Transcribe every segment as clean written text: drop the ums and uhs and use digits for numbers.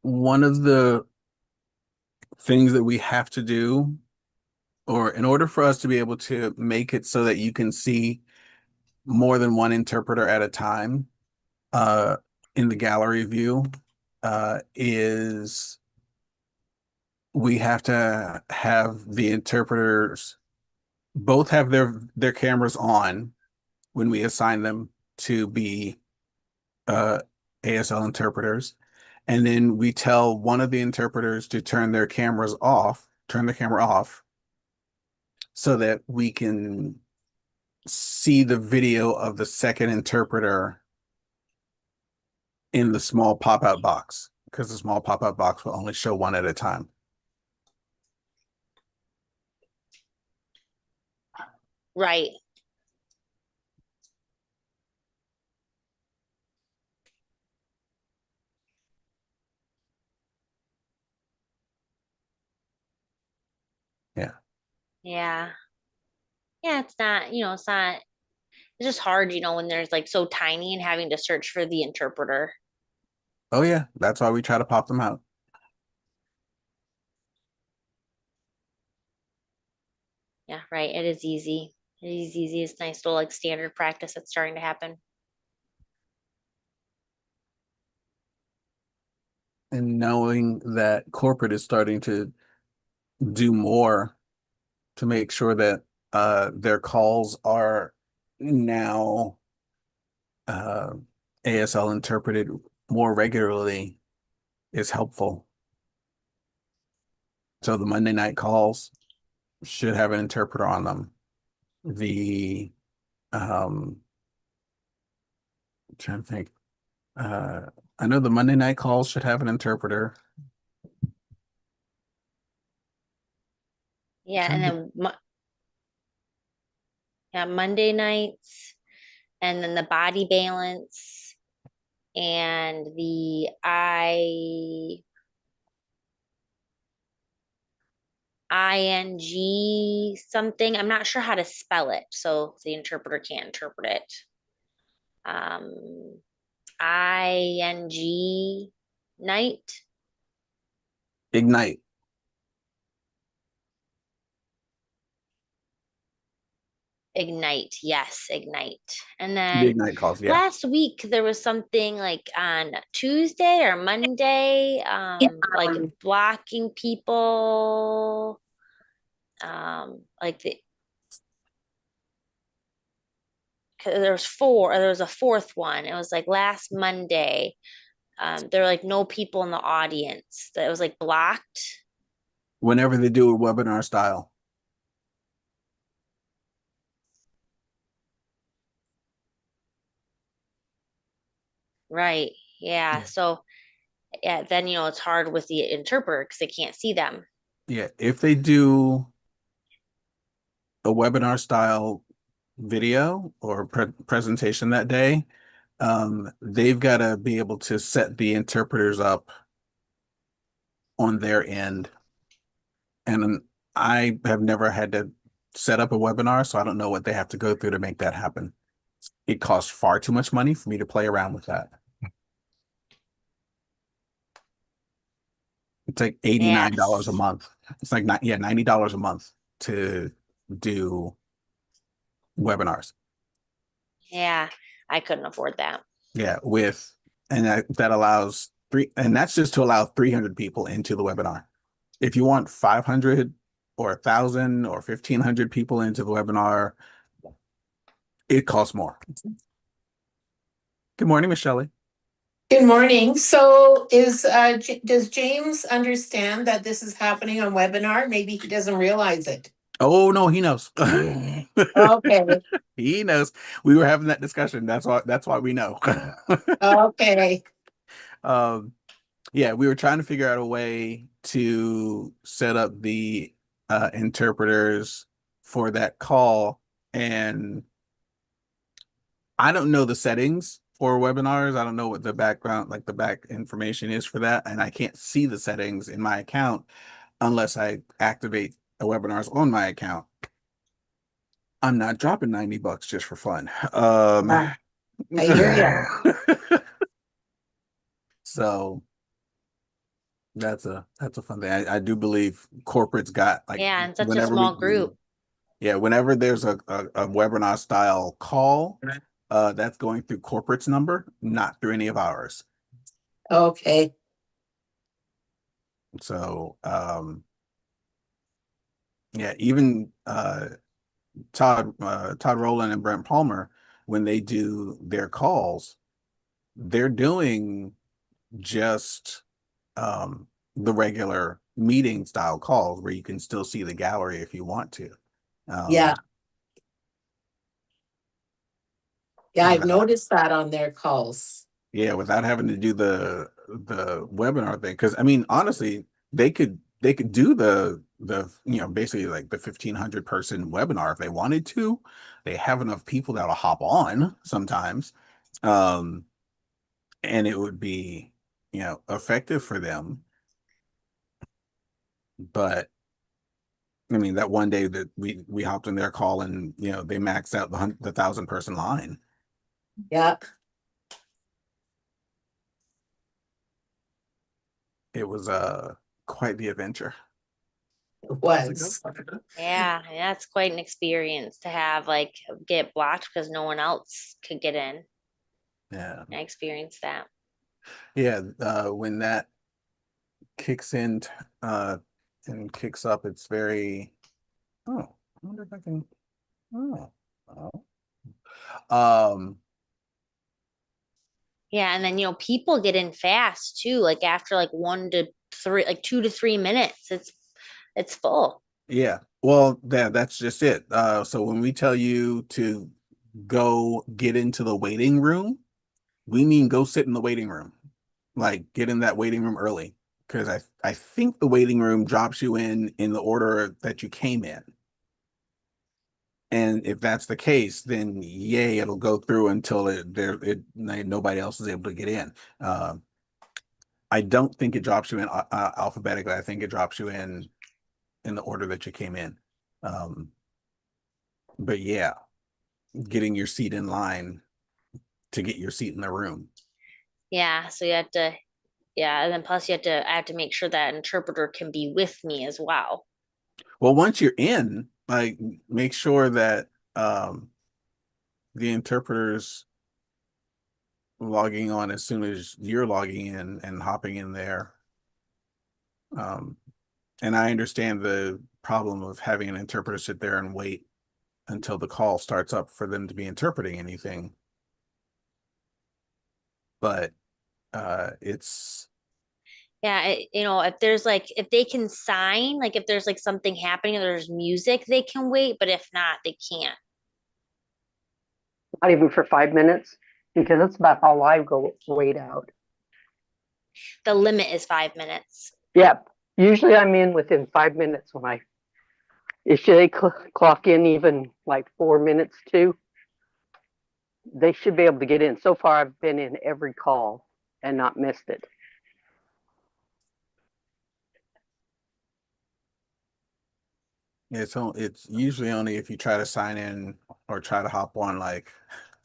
one of the things that we have to do, or in order for us to be able to make it so that you can see more than one interpreter at a time, uh, in the gallery view, is we have to have the interpreters both have their cameras on when we assign them to be uh, ASL interpreters. And then we tell one of the interpreters to turn the camera off so that we can see the video of the second interpreter in the small pop-out box, because the small pop-out box will only show one at a time. Right. Yeah. Yeah. Yeah, it's not, it's not, it's just hard, when there's like so tiny and having to search for the interpreter. Oh yeah, that's why we try to pop them out. Yeah, right. It is easy. It is easy. It's nice little like standard practice that's starting to happen. And knowing that corporate is starting to do more to make sure that their calls are now uh, ASL interpreted more regularly is helpful. So the Monday night calls should have an interpreter on them. The I'm trying to think. Uh, I know the Monday night calls should have an interpreter. I'm Yeah, and trying to, then yeah, Monday nights, and then the body balance and the ing something. I'm not sure how to spell it, so the interpreter can't interpret it. Ing night. Ignite. Ignite, yes, ignite. And The then Ignite calls, yeah. last week there was something like on Tuesday or Monday, like blocking people, like there was four, or there was a fourth one. It was like last Monday. There were like no people in the audience. That was like blocked. Whenever they do a webinar style. Right. Yeah. Yeah. So yeah, then it's hard with the interpreter because they can't see them. Yeah. If they do a webinar style video or presentation that day, they've got to be able to set the interpreters up on their end. And I have never had to set up a webinar, so I don't know what they have to go through to make that happen. It costs far too much money for me to play around with that. It's like $89 a Yes. month. It's like not, yeah, $90 a month to do webinars. Yeah. I couldn't afford that. Yeah, and that allows and that's just to allow 300 people into the webinar. If you want 500 or 1,000 or 1,500 people into the webinar, it costs more. Good morning, Michelle. Good morning. So does James understand that this is happening on webinar? Maybe he doesn't realize it. Oh no, he knows. Okay. He knows. We were having that discussion. That's why we know. Okay. Um, yeah, we were trying to figure out a way to set up the interpreters for that call, and I don't know the settings for webinars. I don't know what the background, like the back information is for that, and I can't see the settings in my account unless I activate the webinars on my account. I'm not dropping $90 just for fun. Ah, I hear you. So That's a fun thing. I do believe corporate's got like Yeah, in such a whenever we small do, group. yeah, whenever there's a webinar style call, that's going through corporate's number, not through any of ours. Okay, So yeah, even Todd Rowland and Brent Palmer, when they do their calls, they're doing just the regular meeting style calls where you can still see the gallery if you want to. yeah, Um, yeah, I've without, noticed that on their calls. yeah, without having to do the webinar thing. Because I mean, honestly, they could do the basically like the 1,500 person webinar if they wanted to. They have enough people that'll hop on sometimes, um, and it would be effective for them. But I mean, that one day that we hopped in their call and they maxed out the 1,000 person line. Yeah, It was quite the adventure. it How's it go? was. Yeah, that's quite an experience to have like get blocked because no one else could get in. Yeah. I experienced that. Yeah, when that kicks in uh and kicks up, it's very oh, I wonder if I can oh, oh. Um Yeah, and then people get in fast too, like after like 1 to 3, like 2 to 3 minutes, it's full. yeah. Well, that's just it. So when we tell you to go get into the waiting room, we mean go sit in the waiting room. Like get in that waiting room early because I think the waiting room drops you in the order that you came in. And if that's the case, then yay, it'll go through until nobody else is able to get in. I don't think it drops you in alphabetically. I think it drops you in the order that you came in. Um, but yeah, getting your seat in line to get your seat in the room. Yeah, so you have to, yeah, and then plus I have to make sure that interpreter can be with me as well. Well, once you're in, like make sure that um, the interpreters logging on as soon as you're logging in and hopping in there. Um, and I understand the problem of having an interpreter sit there and wait until the call starts up for them to be interpreting anything. But it's Yeah, if there's like if they can sign, like if there's like something happening, there's music, they can wait, but if not, they can't. Not even for 5 minutes, because that's about how I go wait out. The limit is 5 minutes. Yeah, usually I'm in within 5 minutes when if they clock in even like 4 minutes too, they should be able to get in. So far, I've been in every call and not missed it. it's usually only if you try to sign in or try to hop on like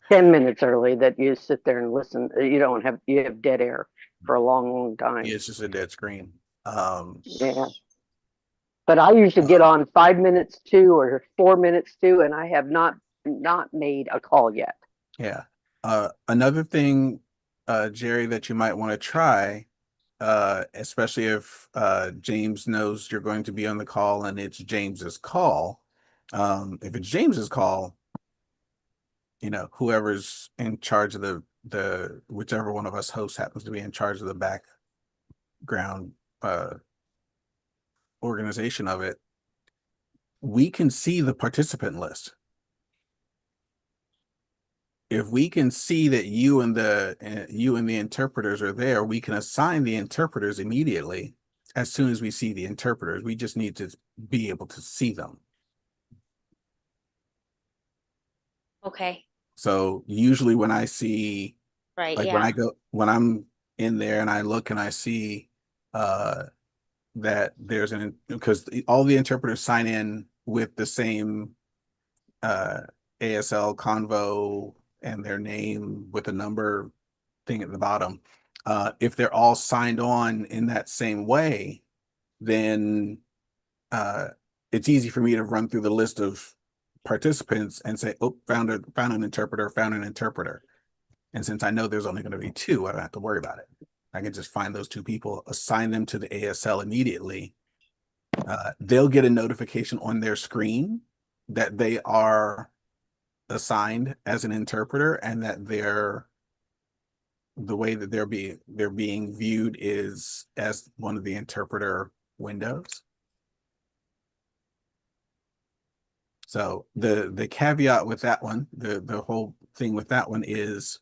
10 minutes early that you sit there and listen. You have dead air for a long, long time. it's just a dead screen. Yeah. But I usually get on 5 minutes too or 4 minutes too, and I have not made a call yet. Yeah. Another thing, Jerry, that you might want to try, especially if James knows you're going to be on the call and it's James's call. If it's James's call, whoever's in charge of the whichever one of us hosts happens to be in charge of the background organization of it, we can see the participant list. If we can see that you and the interpreters are there, we can assign the interpreters immediately as soon as we see the interpreters. We just need to be able to see them. Okay. So usually when I see, Right, like yeah. when I'm in there and I look and I see that there's because all the interpreters sign in with the same ASL convo and their name with a number thing at the bottom. if they're all signed on in that same way, then it's easy for me to run through the list of participants and say, oh, found an interpreter, found an interpreter. And since I know there's only going to be two, I don't have to worry about it. I can just find those two people, assign them to the ASL immediately. They'll get a notification on their screen that they are assigned as an interpreter, and that the way that they're being viewed is as one of the interpreter windows. So the caveat with that one, the whole thing with that one is,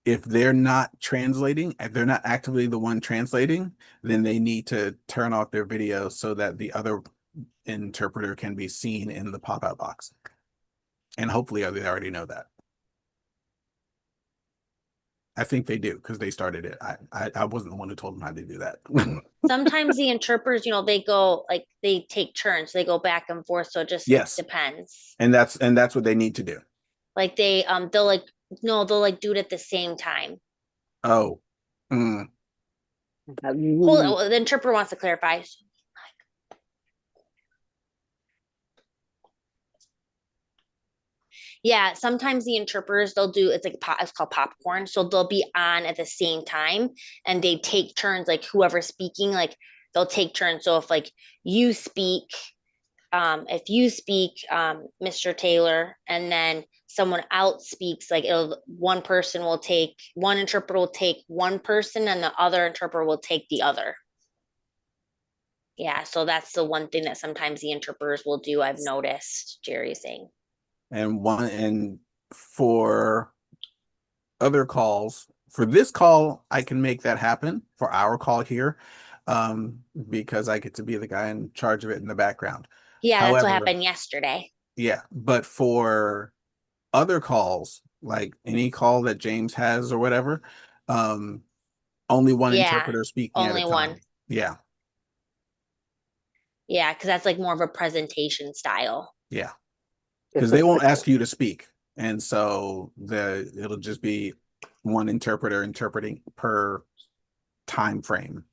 if they're not translating, if they're not actively the one translating, then they need to turn off their video so that the other interpreter can be seen in the pop-out box. And hopefully they already know that. I think they do, because they started it. I wasn't the one who told them how to do that. Sometimes the interpreters, they go like they take turns, they go back and forth. So it just Yes. depends. And that's what they need to do. Like they'll do it at the same time. Oh. Hold on, the interpreter wants to clarify. Yeah, sometimes the interpreters it's called popcorn. So they'll be on at the same time and they take turns, like whoever's speaking, like they'll take turns. So if like you speak, Mr. Taylor, and then someone else speaks, like one interpreter will take one person and the other interpreter will take the other. Yeah, so that's the one thing that sometimes the interpreters will do, I've noticed Jerry's saying. And for other calls, for this call, I can make that happen for our call here, because I get to be the guy in charge of it in the background. Yeah, that's what happened yesterday. Yeah, but for other calls, like any call that James has or whatever, only one interpreter speaking at a time. Only one. Yeah. Yeah, because that's like more of a presentation style. Yeah. Because they won't ask you to speak. And so it'll just be one interpreter interpreting per time frame.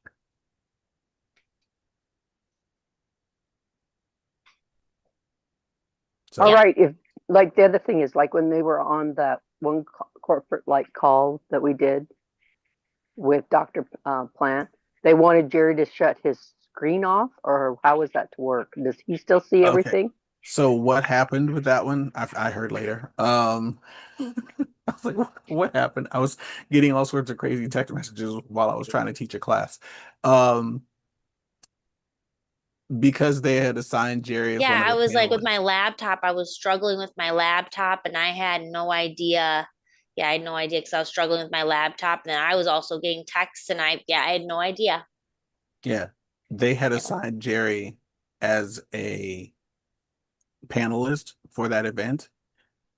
So, all right. If like the other thing is like when they were on that one corporate like call that we did with Dr. Plant, they wanted Jerry to shut his screen off, or how is that to work? Does he still see everything? Okay. So what happened with that one? I heard later. I was like, what happened? I was getting all sorts of crazy text messages while I was trying to teach a class. Because they had assigned Jerry as I was like with panelists. my laptop, I was struggling with my laptop and I had no idea. Yeah, I had no idea because I was struggling with my laptop, and then I was also getting texts and I had no idea. Yeah, they had assigned Jerry as a panelist for that event.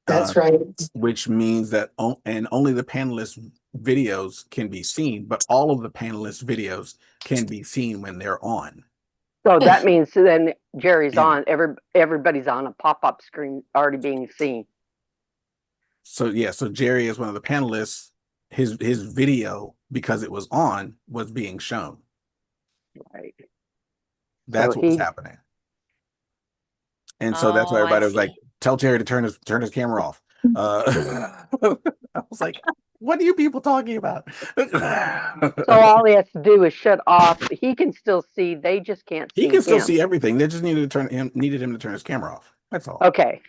That's right. Which means that only the panelist videos can be seen, but all of the panelist videos can be seen when they're on. So that means then Jerry's on, everybody's on a pop-up screen already being seen. So yeah, so Jerry is one of the panelists. His video, because it was on, was being shown. Right. That's what was happening. And so that's why everybody was like, tell Jerry to turn his camera off. I was like, what are you people talking about? So all he has to do is shut off. He can still see. They just can't see. He can still see everything. They just needed him to turn his camera off. That's all. Okay.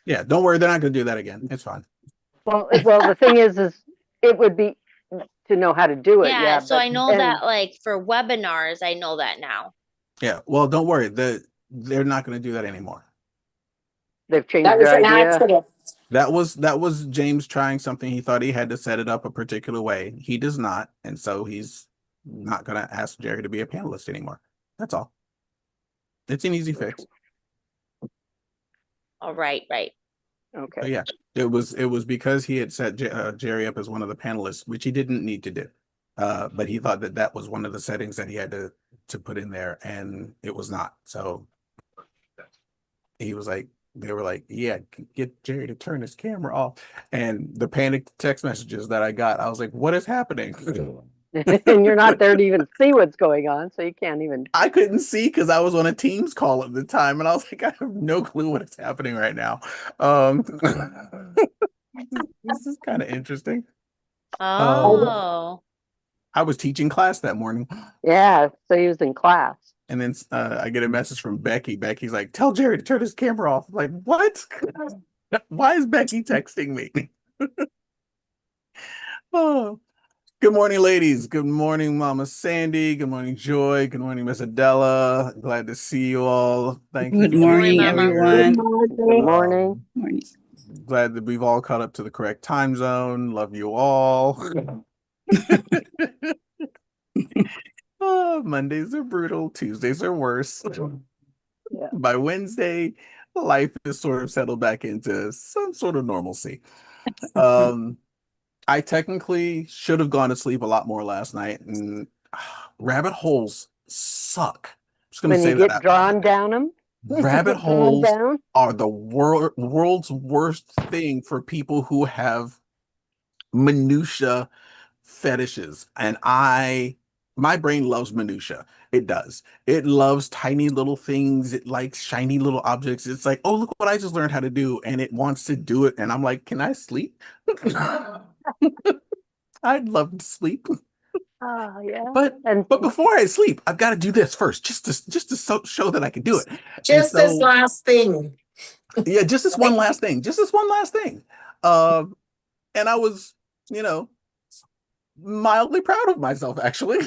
Yeah, don't worry. They're not going to do that again. It's fine. Well, the thing is it would be to know how to do it. Yeah. So I know that like for webinars, I know that now. Yeah. Well, don't worry. They're not going to do that anymore. They've changed their idea. That was James trying something. He thought he had to set it up a particular way. He does not, and so he's not going to ask Jerry to be a panelist anymore. That's all. It's an easy fix. Oh, right. Okay. But yeah, it was because he had set Jerry up as one of the panelists, which he didn't need to do. But he thought that was one of the settings that he had to put in there, and it was not. So he was like, they were like, yeah, get Jerry to turn his camera off. And the panicked text messages that I got, I was like, what is happening? And you're not there to even see what's going on, so you can't even. I couldn't see because I was on a Teams call at the time, and I was like, I have no clue what is happening right now. This is kind of interesting. Oh. I was teaching class that morning, Yeah, so he was in class. and then I get a message from Becky. Becky's like, "Tell Jerry to turn his camera off." I'm like, what? Why is Becky texting me? Oh, good morning, ladies. Good morning, Mama Sandy. Good morning, Joy. Good morning, Miss Adela. Glad to see you all. Thank you Good for morning, being here. everyone. Good morning. Morning. Glad that we've all caught up to the correct time zone. Love you all. Oh, Mondays are brutal. Tuesdays are worse. Yeah. By Wednesday, life is sort of settled back into some sort of normalcy. I technically should have gone to sleep a lot more last night, and rabbit holes suck. I'm just gonna When say you that get out drawn loud. down them, Rabbit holes are the world's worst thing for people who have minutia fetishes. And my brain loves minutia. It does. It loves tiny little things. It likes shiny little objects. It's like, oh, look what I just learned how to do. And it wants to do it. And I'm like, can I sleep? I'd love to sleep. Oh yeah. But before I sleep, I've got to do this first, just to show that I can do it. Just this last thing. Yeah, just this one last thing. Just this one last thing. And I was, mildly proud of myself, actually.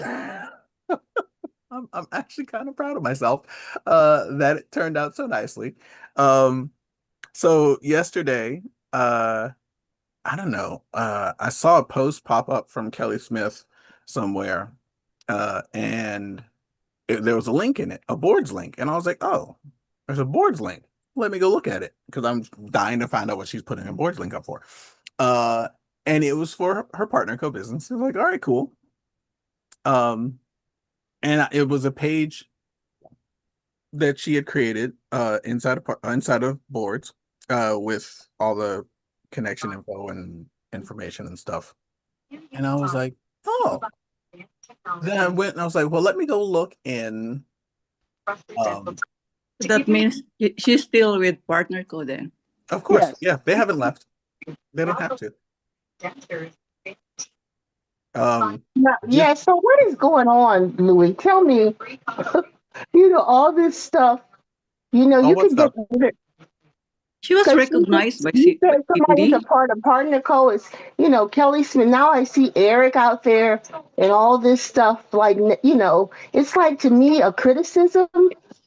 I'm actually kind of proud of myself that it turned out so nicely. So yesterday, I don't know, I saw a post pop up from Kelly Smith somewhere, and there was a link in it, a boards link, and I was like, oh, there's a boards link. Let me go look at it because I'm dying to find out what she's putting a boards link up for. And it was for her partner co-business. I was like, all right, cool. And it was a page that she had created inside of boards with all the connection info and information and stuff. And I was like, oh. Then I went and I was like, well, let me go look in. That means she's still with Partner Co then. Of course, yeah, they haven't left. They don't have to. Yeah, so what is going on, Louis? Tell me, all this stuff, you could get. She was recognized by you said somebody's Cindy. a part of Partner Co. Is, Kelly Smith. Now I see Eric out there and all this stuff. Like, it's like, to me, a criticism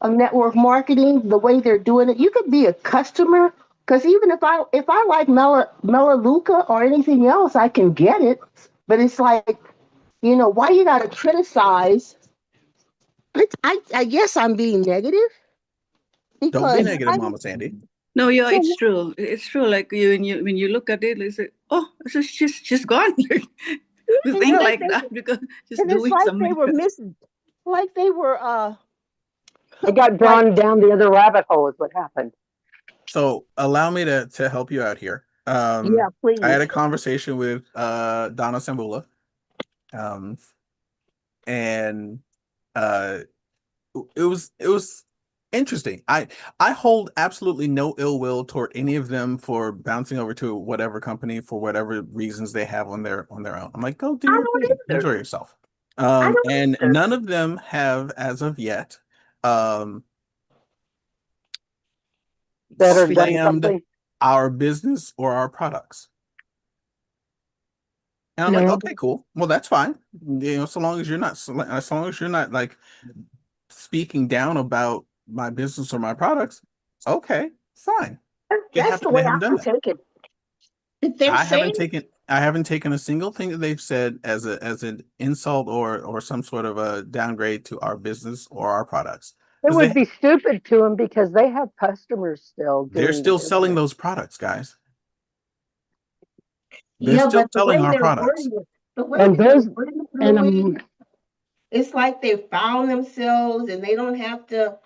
of network marketing, the way they're doing it. You could be a customer, because even if I like Melaleuca or anything else, I can get it. But it's like, why you got to criticize? I guess I'm being negative. Don't be negative, Mama Sandy. No, yeah, it's true. It's true. Like when you look at it, it's like, oh, so she's gone. You think like that because she's doing like something. They were missing, like they were. I got drawn down the other rabbit hole. Is what happened. So allow me to help you out here. Yeah, please. I had a conversation with Donna Sambula, and it was interesting. I hold absolutely no ill will toward any of them for bouncing over to whatever company for whatever reasons they have on their own. I'm like, go do your thing, enjoy yourself. And none of them have, as of yet, slammed our business or our products. And I'm like, okay, cool. Well, that's fine. So long as you're not like speaking down about my business or my products, okay, fine. That's the way I take it. I haven't taken a single thing that they've said as an insult or some sort of a downgrade to our business or our products. It would be stupid to them because they have customers still. They're still selling those products, guys. They're still selling our products. It's like they found themselves and they don't have to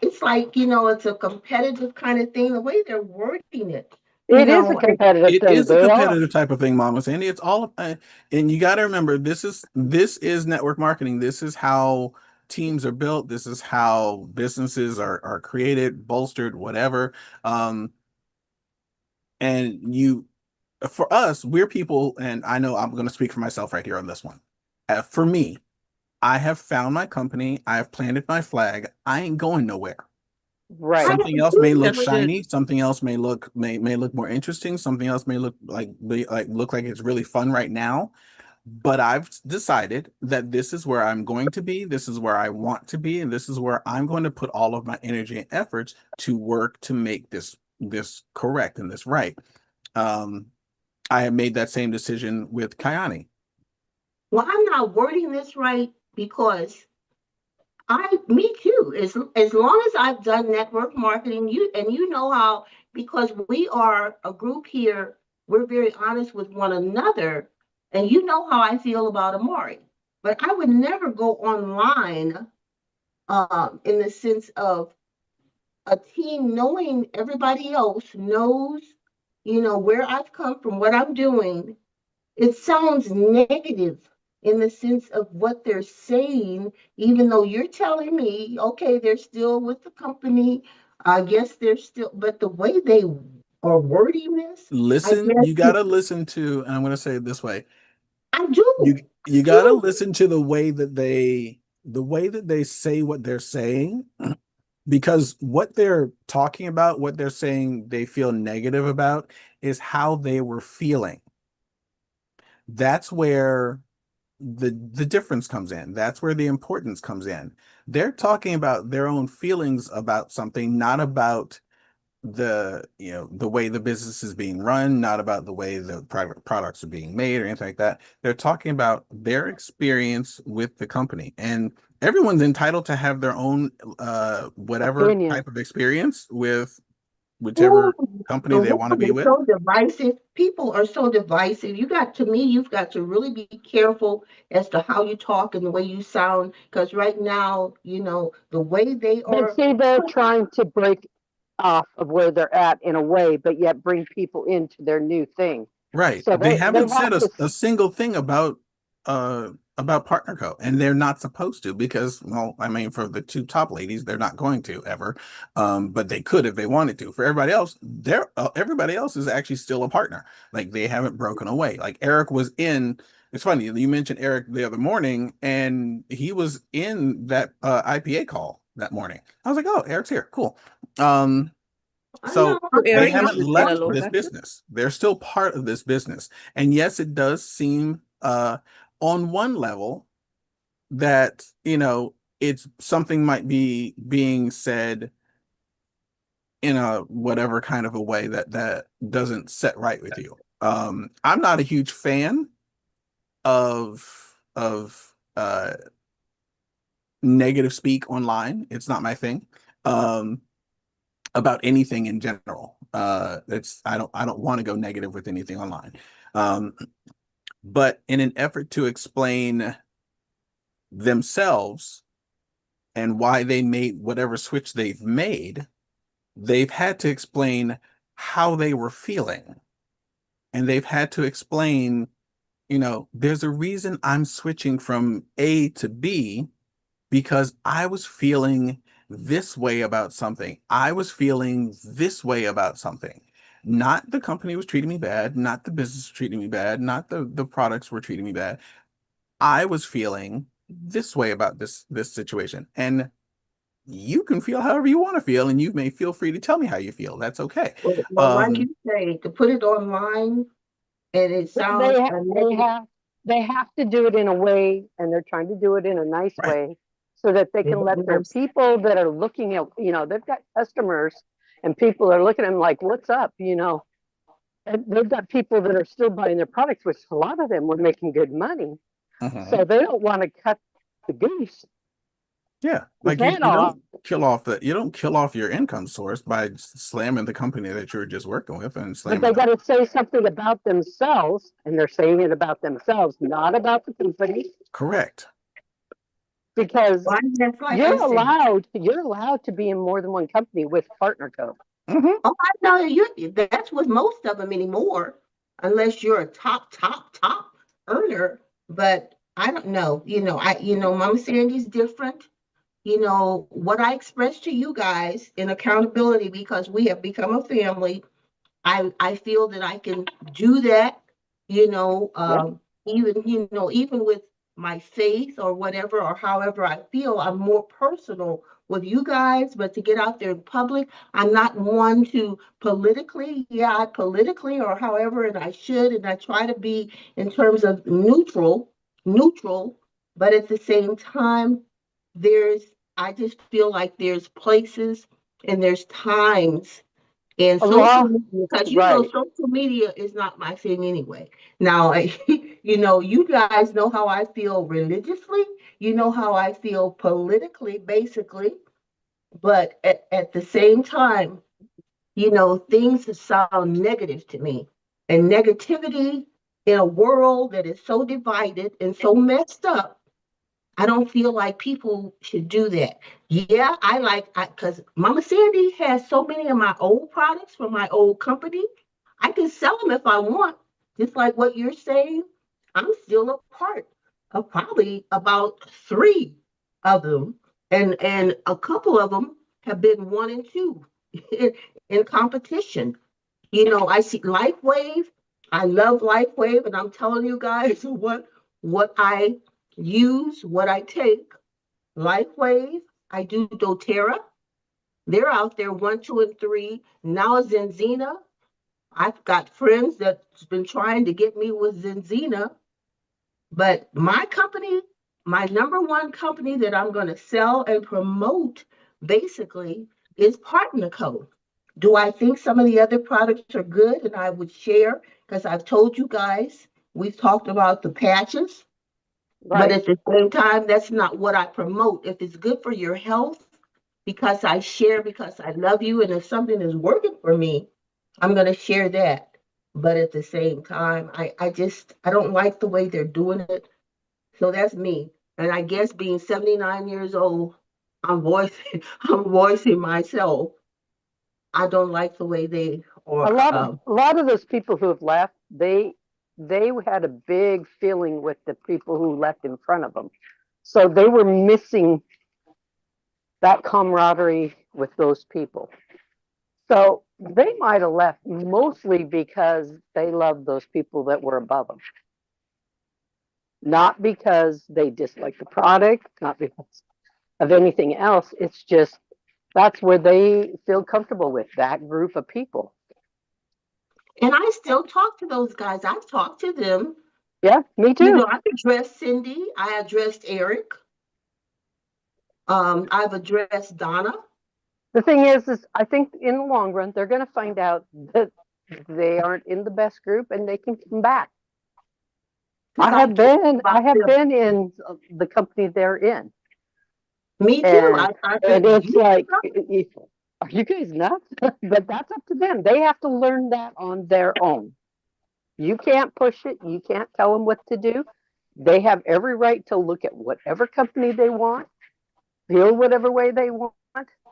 it's like, it's a competitive kind of thing, the way they're wording it, It is a competitive It thing. is a They are. competitive type of thing, Mama Sandy. It's all, and you got to remember, this is network marketing. This is how teams are built. This is how businesses are created, bolstered, whatever. And for us, we're people, and I know I'm going to speak for myself right here on this one. For me, I have found my company. I have planted my flag. I ain't going nowhere. Right. Something else may look That's good. shiny. Something else may look more interesting. Something else may look look like it's really fun right now. But I've decided that this is where I'm going to be. This is where I want to be, and this is where I'm going to put all of my energy and efforts to work to make this correct and this right. Um, I have made that same decision with Kayani. Well, I'm not wording this right because me too. As long as I've done network marketing, you know how, because we are a group here, we're very honest with one another, and you know how I feel about Amari. But I would never go online, in the sense of a team knowing everybody else knows, where I've come from, what I'm doing. It sounds negative in the sense of what they're saying, even though you're telling me, okay, they're still with the company. I guess they're still, but the way they are wording this, I Listen, you guess gotta listen to, and I'm gonna say it this way. I do. You I gotta do. listen to the way that they say what they're saying, because what they're talking about, what they're saying they feel negative about, is how they were feeling. That's where the difference comes in. That's where the importance comes in. They're talking about their own feelings about something, not about the way the business is being run, not about the way the private products are being made or anything like that. They're talking about their experience with the company, and everyone's entitled to have their own whatever Opinion. type of experience with Ooh, whichever company the they want to world be is with. so divisive. People are so divisive. You've got to really be careful as to how you talk and the way you sound, because right now, the way they But are. see, they're trying to break off of where they're at in a way, but yet bring people into their new thing. Right. So They they haven't said have to. a single thing about PartnerCo, and they're not supposed to, because, well, I mean, for the two top ladies, they're not going to ever. But they could if they wanted to. For everybody else, everybody else is actually still a partner. Like, they haven't broken away. Like, Eric was in. It's funny, you mentioned Eric the other morning, and he was in that IPA call that morning. I was like, oh, Eric's here. Cool. I know. So So they Eric is haven't still a left local. this business. They're still part of this business. And yes, it does seem on one level that, it's something might be being said in a whatever kind of a way that doesn't set right with you. I'm not a huge fan of negative speak online. It's not my thing. About anything in general. It's I don't want to go negative with anything online. Um, but in an effort to explain themselves and why they made whatever switch they've had to explain how they were feeling. And they've had to explain, there's a reason I'm switching from A to B, because I was feeling this way about something. I was feeling this way about something. Not the company was treating me bad, not the business was treating me bad, not the products were treating me bad. I was feeling this way about this situation. And you can feel however you want to feel, and you may feel free to tell me how you feel. That's okay. Well, like Um, you say, to put it online and it sounds They a they negative. have they have to do it in a way, and they're trying to do it in a nice right. way, so that they can let their people that are looking at, they've got customers, and people are looking at them like, "What's up?" And they've got people that are still buying their products, which a lot of them were making good money, Uh-huh. so they don't want to cut the goose, Yeah, the like head off. you don't kill off your income source by slamming the company that you're just working with and But slamming they them. got to say something about themselves, and they're saying it about themselves, not about the company. Correct. because Why, that's like I said. you're allowed to be in more than one company with partner code. Mhm. Oh, I know that's with most of them anymore, unless you're a top earner. But I don't know. Mama Sandy's different. What I expressed to you guys in accountability, because we have become a family. I feel that I can do that, you know, Yeah. even with my faith or whatever, or however I feel, I'm more personal with you guys. But to get out there in public, I'm not one to politically or however, and I should, and I try to be in terms of neutral, but at the same time, there's, I just feel like there's places and there's times and A social lot, media, because right. social media is not my thing anyway. Now, you guys know how I feel religiously, you know how I feel politically, basically, but at the same time, things sound negative to me. And negativity in a world that is so divided and so messed up, I don't feel like people should do that. Yeah, because Mama Sandy has so many of my old products from my old company. I can sell them if I want. Just like what you're saying, I'm still a part of probably about three of them, and a couple of them have been one and two in competition. I see LifeWave. I love LifeWave, and I'm telling you guys what I use, what I take. LifeWave. I do DoTerra. They're out there 1, 2, and 3. Now Zenzina. I've got friends that's been trying to get me with Zenzina, but my company, my number one company that I'm going to sell and promote, basically, is Partner Co. Do I think some of the other products are good and I would share? Because I've told you guys, we've talked about the patches, but Right. at the same time, that's not what I promote. If it's good for your health, because I share, because I love you, and if something is working for me, I'm going to share that. But at the same time, I don't like the way they're doing it. So that's me. And I guess being 79 years old, I'm voicing I'm voicing myself. I don't like the way they A are. lot of a lot of those people who have left, they had a big feeling with the people who left in front of them. So they were missing that camaraderie with those people. So they might have left mostly because they loved those people that were above them, not because they disliked the product, not because of anything else. It's just that's where they feel comfortable with that group of people. And I still talk to those guys. I've talked to them. Yeah, me too. I've addressed Cindy. I addressed Eric. I've addressed Donna. The thing is I think in the long run they're going to find out that they aren't in the best group and they can come back. Because I care I about have them. been in the company they're in, Me too. and I it's you like, are you guys nuts? But that's up to them. They have to learn that on their own. You can't push it. You can't tell them what to do. They have every right to look at whatever company they want, feel whatever way they want.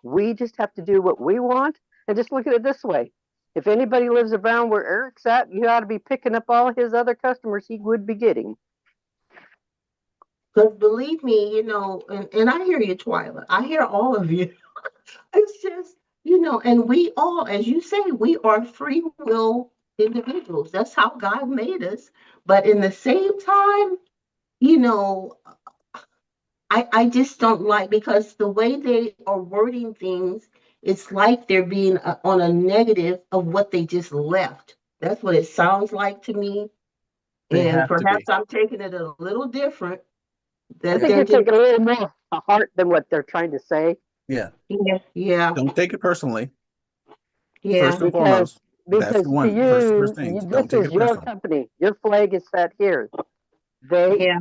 We just have to do what we want, and just look at it this way. If anybody lives around where Eric's at, you ought to be picking up all his other customers he would be getting. Because believe me, and I hear you, Twyla. I hear all of you. It's just, and we all, as you say, we are free will individuals. That's how God made us. But in the same time, you know, I just don't like, because the way they are wording things, it's like they're being on a negative of what they just left. That's what it sounds like to me. They And have to perhaps be. I'm taking it a little different. I That Yeah. think they're you're just, taking a little more to heart than what they're trying to say, Yeah. yeah, yeah, Don't take it personally. First yeah, and because foremost, that's the to one. First you, things. Don't this take is it your personal. company. Your flag is set here. They yeah,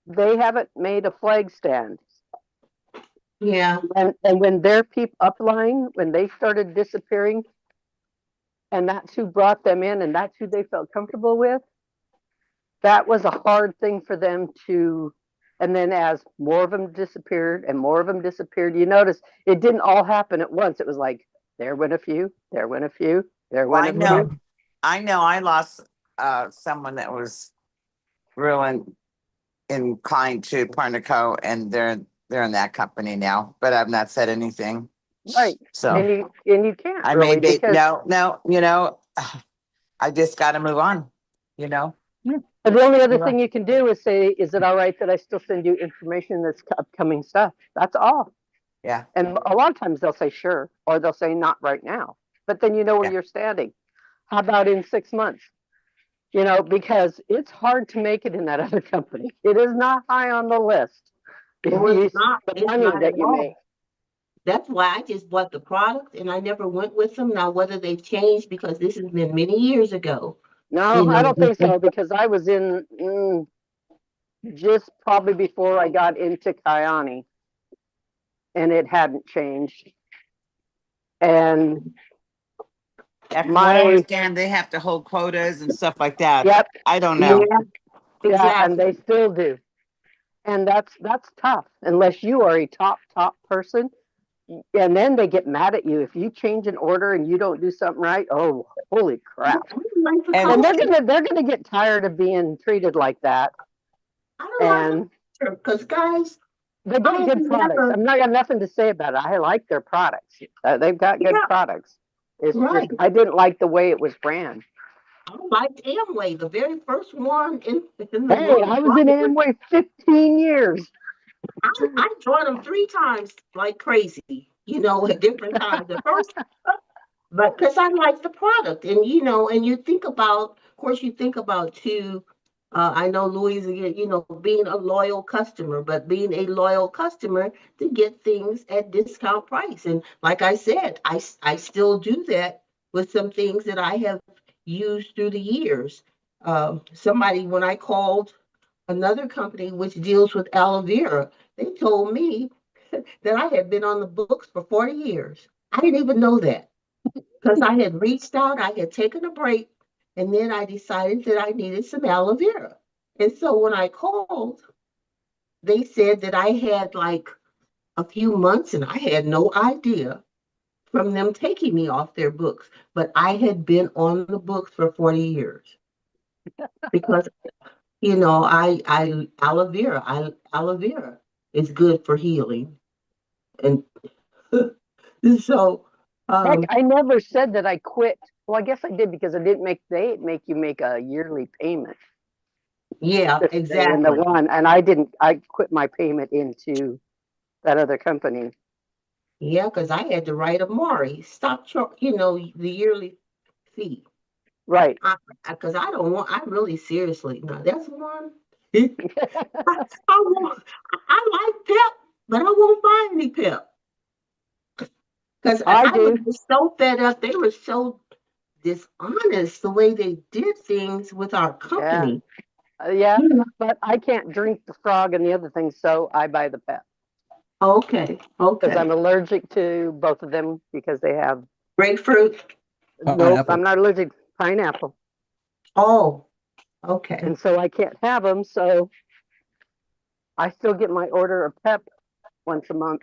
they haven't made a flag stand. yeah. And when their people upline, when they started disappearing, and that's who brought them in, and that's who they felt comfortable with, that was a hard thing for them to And then as more of them disappeared and more of them disappeared, you notice it didn't all happen at once. It was like, there went a few, there went a few, there Well, went a few. I know I lost someone that was real inclined to Parnico, and they're in that company now, but I've not said anything. Right. So And you can't I really may be because no, I just got to move on, you know. and the only other thing you can do is say, is it all right that I still send you information that's upcoming stuff? That's all. Yeah. And a lot of times they'll say sure, or they'll say not right now. But then you know where Yeah. you're standing. How about in 6 months? You know, because it's hard to make it in that other company. It is not high on the list. If Well, you it's not. the It's money not that at you all. make. That's why I just bought the product and I never went with them. Now, whether they've changed, because this has been many years ago. No, You I know, don't think so because I was in just probably before I got into Kyani, and it hadn't changed. And From what I my understand, they have to hold quotas and stuff like that. yep, I don't yeah, know. yeah, and exactly. they still do. And that's tough unless you are a top person. And then they get mad at you if you change an order and you don't do something right. Oh, holy crap! I don't like the And And culture. they're gonna get tired of being treated like that. I don't like And the culture because, guys, they I got have good products. never, I'm not got nothing to say about it. I like their products. They've got good yeah, products. It's right. just I didn't like the way it was ran. I liked Amway, the very first one in the Hey, world. I was in Amway 15 years. I joined them 3 times like crazy, at different times. The first, but because I like the product, and you think about, of course, you think about too. I know Louisa, being a loyal customer, but being a loyal customer to get things at discount price. And like I said, I still do that with some things that I have used through the years. Somebody, when I called another company which deals with aloe vera, they told me that I had been on the books for 40 years. I didn't even know that because I had reached out, I had taken a break, and then I decided that I needed some aloe vera. And so when I called, they said that I had like a few months and I had no idea from them taking me off their books. But I had been on the books for 40 years because, I aloe vera is good for healing. And so, Heck, um, I never said that I quit. Well, I guess I did because I didn't make they make you make a yearly payment yeah, to stay in the exactly. one, and I didn't. I quit my payment into that other company. Yeah, because I had to write Amari, stop, the yearly fee. Right. Because I really seriously, no, that's one. I want, I like Pep, but I won't buy any Pep. Because I I was do. just so fed up. They were so dishonest the way they did things with our Yeah. company. Yeah. You know, But I can't drink the frog and the other things, so I buy the pet okay, because okay. I'm allergic to both of them because they have. Grapefruit. Nope, Pineapple. I'm not allergic to pineapple, Oh, okay. and so I can't have them. So I still get my order of pep once a month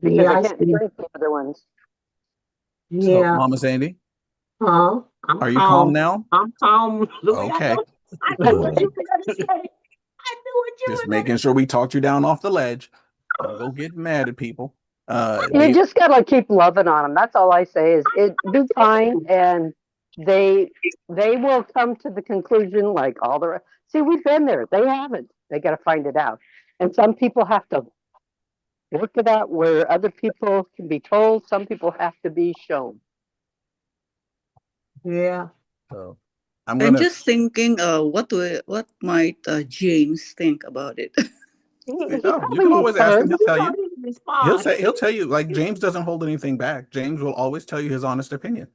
because Yeah, I I can't see. drink the other ones. So, Yeah. Mama Sandy, I'm are you calm calm. now? I'm calm, Louis. Okay. I knew what you were gonna say. I knew what you Just were gonna making sure we talked you down off the ledge. Don't go get mad at people. You They just gotta keep loving on them. That's all I say is it be kind and they they will come to the conclusion like all the rest. See, we've been there. They haven't. They gotta find it out. And some people have to work it out where other people can be told, some people have to be shown. Yeah. so I'm I'm gonna just thinking, what might James think about it? He oh, you can probably always ask him, heard. he'll tell you. He respond. He'll tell you, like James doesn't hold anything back. James will always tell you his honest opinion.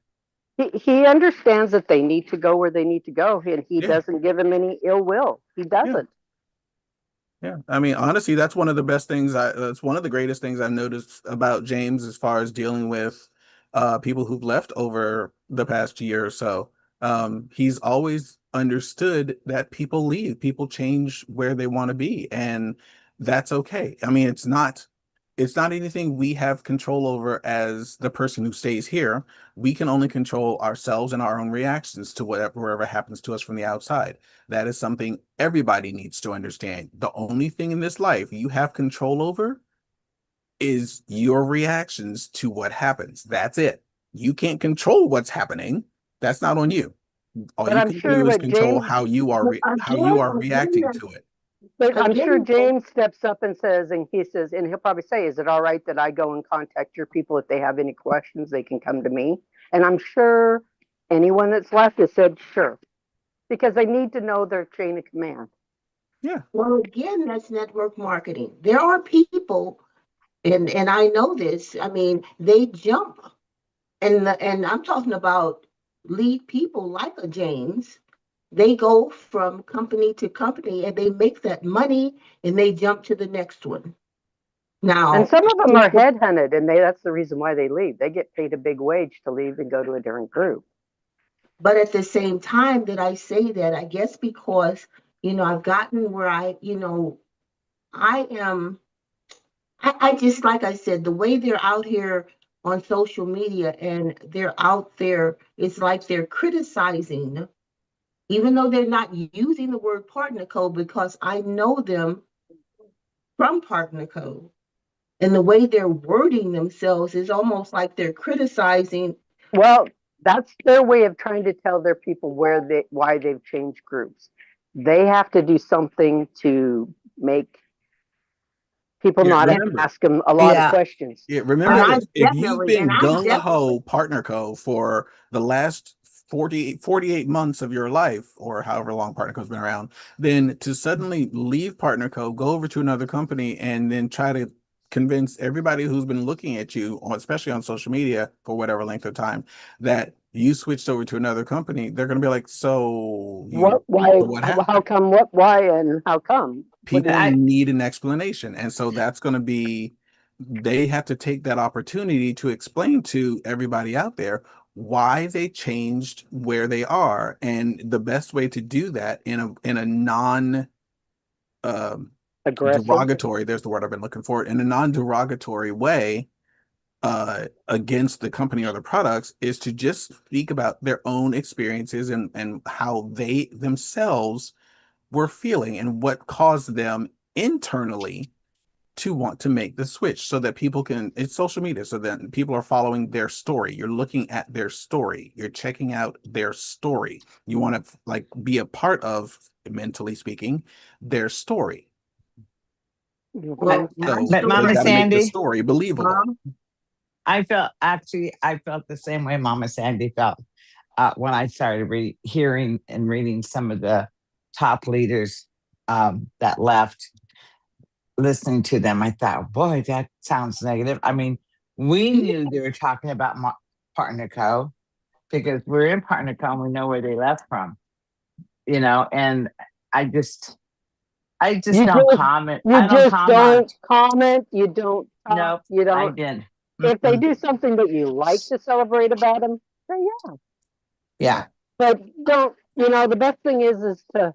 He understands that they need to go where they need to go, and he Yeah. doesn't give him any ill will. He Yeah. doesn't. Yeah. I mean, honestly, that's one of the best things that's one of the greatest things I've noticed about James as far as dealing with people who've left over the past year or so. He's always understood that people leave, people change where they want to be, and that's okay. I mean, it's not anything we have control over as the person who stays here. We can only control ourselves and our own reactions to whatever happens to us from the outside. That is something everybody needs to understand. The only thing in this life you have control over is your reactions to what happens. That's it. You can't control what's happening. That's not on you. All But you I'm can sure do is what control James, how you are reacting to it. but I'm sure Again, James steps up and says, and he says, and he'll probably say, is it all right that I go and contact your people if they have any questions, they can come to me? And I'm sure anyone that's left has said, sure, because they need to know their chain of command. Yeah. well, again, that's network marketing. There are people, and I know this. I mean, they jump, and I'm talking about lead people like a James. They go from company to company and they make that money and they jump to the next one. And Now, some of them are headhunted, and that's the reason why they leave. They get paid a big wage to leave and go to a different group. but at the same time that I say that, I guess because, I've gotten where I am, I just, like I said, the way they're out here on social media and they're out there, it's like they're criticizing, even though they're not using the word partner code, because I know them from partner code. And the way they're wording themselves is almost like they're criticizing. Well, that's their way of trying to tell their people why they've changed groups. They have to do something to make people Yeah, not remember, ask them a lot of Yeah. questions. yeah, And remember I this. If you've definitely, and been I gung definitely, ho partner co for the last 48 months of your life, or however long partner co's been around, then to suddenly leave partner co, go over to another company, and then try to convince everybody who's been looking at you, especially on social media for whatever length of time, that you switched over to another company, they're going to be like, what How happened? come, why, and how come? People I need an explanation. And so that's going to be, they have to take that opportunity to explain to everybody out there why they changed where they are. And the best way to do that in a non Aggressive. derogatory, there's the word I've been looking for, in a non-derogatory way against the company or the products, is to just speak about their own experiences and how they themselves were feeling and what caused them internally to want to make the switch, so that people can, it's social media, so that people are following their story. You're looking at their story, you're checking out their story, you want to like be a part of, mentally speaking, their story. well, Mhm. my So but they Mama story, got to make the Sandy, story believable. I felt the same way Mama Sandy felt when I started hearing and reading some of the top leaders that left. Listening to them, I thought, boy, that sounds negative. I mean, we knew they were talking about Partner Co. because we're in Partner Co. and we know where they left from, and I just, I just You don't just comment. you I don't just comment. don't comment. You don't talk. Nope, You I don't. didn't. If they Mm-mm. do something that you like to celebrate about them, say yeah. Yeah, But don't. The best thing is to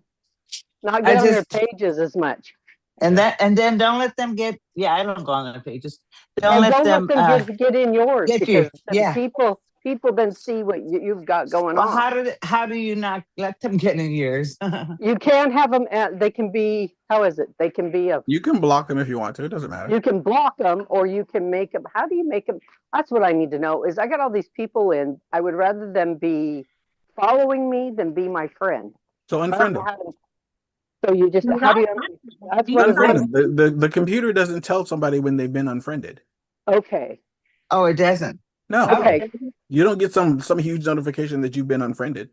not I get on their just, pages as much, Yeah. and then don't let them get, yeah, I don't go on their pages. Don't and let don't let them them get in yours, get you. because then Yeah. people then see what you've got going Well, on. how do you not let them get in yours? You can't have them. They can be. How is it? They can be a. You can block them if you want to, it doesn't matter. You can block them, or you can make them. How do you make them? That's what I need to know. Is I got all these people in. I would rather them be following me than be my friend. So I don't unfriend know them. how to. So you just, how do you? That's what is Unfriend what. them. The computer doesn't tell somebody when they've been unfriended. Okay. Oh, it doesn't. No, Oh, Okay. you don't get some huge notification that you've been unfriended.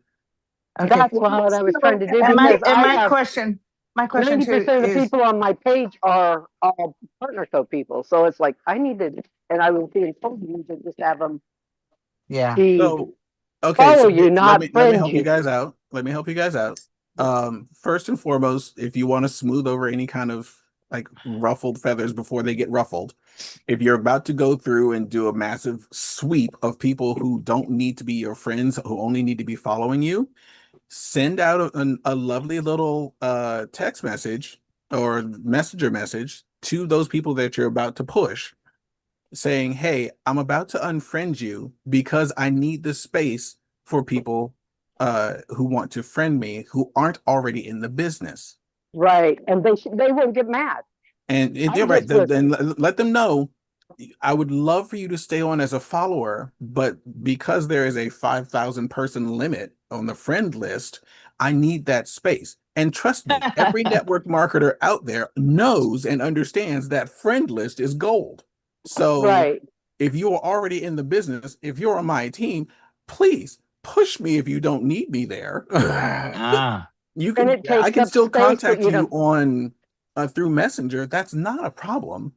okay. That's what I was trying to do, And because I my have question, too 90% of the is, people on my page are all partner co people. So it's like I needed, and I was being told you to just have them yeah, be So, okay, follow so you, let not me friend help you you. guys out. Let me help you guys out. First and foremost, if you want to smooth over any kind of like ruffled feathers before they get ruffled. If you're about to go through and do a massive sweep of people who don't need to be your friends, who only need to be following you, send out a lovely little text message or messenger message to those people that you're about to push, saying, hey, I'm about to unfriend you because I need the space for people who want to friend me who aren't already in the business. Right. And they wouldn't get mad. And I they're right. just would. Then let them know. I would love for you to stay on as a follower, but because there is a 5,000 person limit on the friend list, I need that space. And trust me, every network marketer out there knows and understands that friend list is gold. So Right. if you are already in the business, if you're on my team, please push me if you don't need me there. Ah, You And can, it I takes can up still space that contact you you don't. on through Messenger. That's not a problem.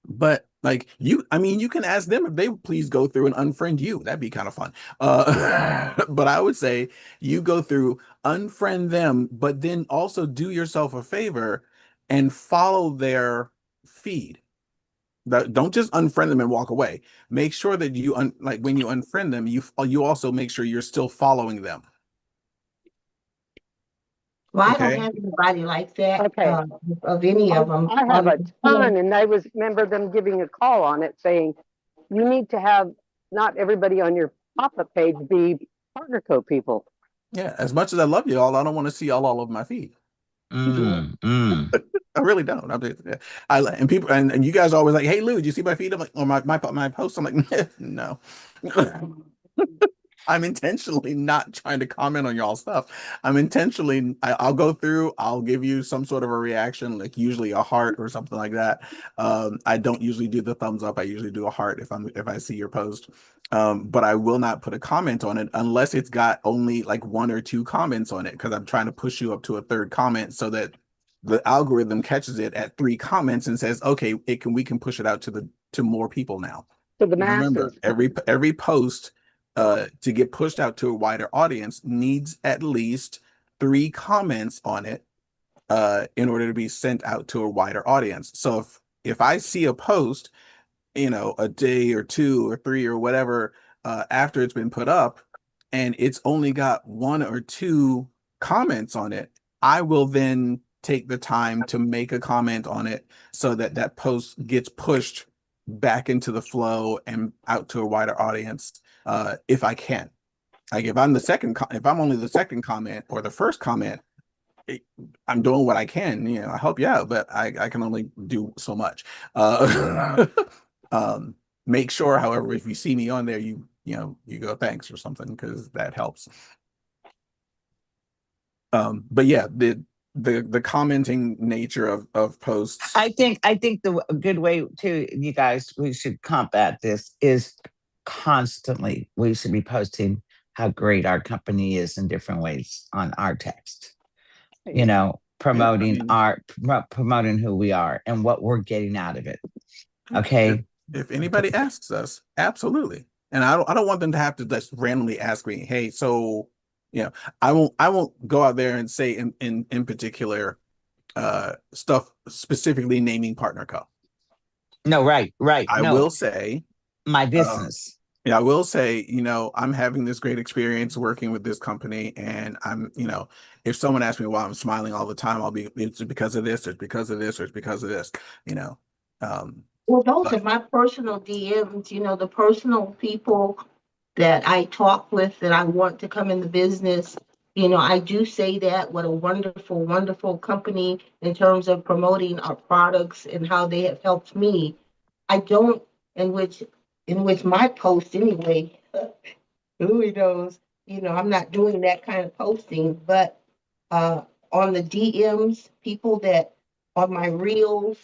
But like you, I mean, you can ask them if they would please go through and unfriend you. That'd be kind of fun. But I would say you go through, unfriend them, but then also do yourself a favor and follow their feed. Don't just unfriend them and walk away. Make sure that you like when you unfriend them, you also make sure you're still following them. Well, I don't Okay. have anybody like that, Okay. of any of them. I have a ton, and I remember them giving a call on it saying, you need to have not everybody on your pop-up page be partner code people. Yeah. As much as I love you all, I don't want to see all over my feed. I really don't. I'm just, yeah. And people and you guys are always like, "Hey Lou, did you see my feed?" I'm like, "Or my post." I'm like, "No." I'm intentionally not trying to comment on y'all stuff. I'll go through, I'll give you some sort of a reaction, like usually a heart or something like that. I don't usually do the thumbs up. I usually do a heart if I see your post. But I will not put a comment on it unless it's got only like one or two comments on it, because I'm trying to push you up to a third comment so that the algorithm catches it at three comments and says, okay, we can push it out to more people now. To the Remember, masses. every post to get pushed out to a wider audience needs at least three comments on it in order to be sent out to a wider audience. So if I see a post, a day or two or three or whatever after it's been put up, and it's only got one or two comments on it, I will then take the time to make a comment on it so that that post gets pushed back into the flow and out to a wider audience if I can. Like if I'm only the second comment or the first comment, I'm doing what I can. I help you out, but I can only do so much. Um, Make sure, however, if you see me on there, you go thanks or something, because that helps. But yeah, the commenting nature of posts. I think the a good way to, you guys, we should combat this is constantly we should be posting how great our company is in different ways on our text. Promoting promoting who we are and what we're getting out of it. Okay. If anybody asks us, absolutely. And I don't want them to have to just randomly ask me, hey, so I won't go out there and say in particular stuff specifically naming Partner Co. No, right. I No, will say my business. Yeah, I will say, I'm having this great experience working with this company, and if someone asks me why I'm smiling all the time, it's because of this, or it's because of this, or it's because of this, you know. Well, those But are my personal DMs, the personal people that I talk with that I want to come in the business. I do say that what a wonderful, wonderful company in terms of promoting our products and how they have helped me. I don't, in which my post anyway, who knows, I'm not doing that kind of posting, but uh, on the DMs, people that on my reels,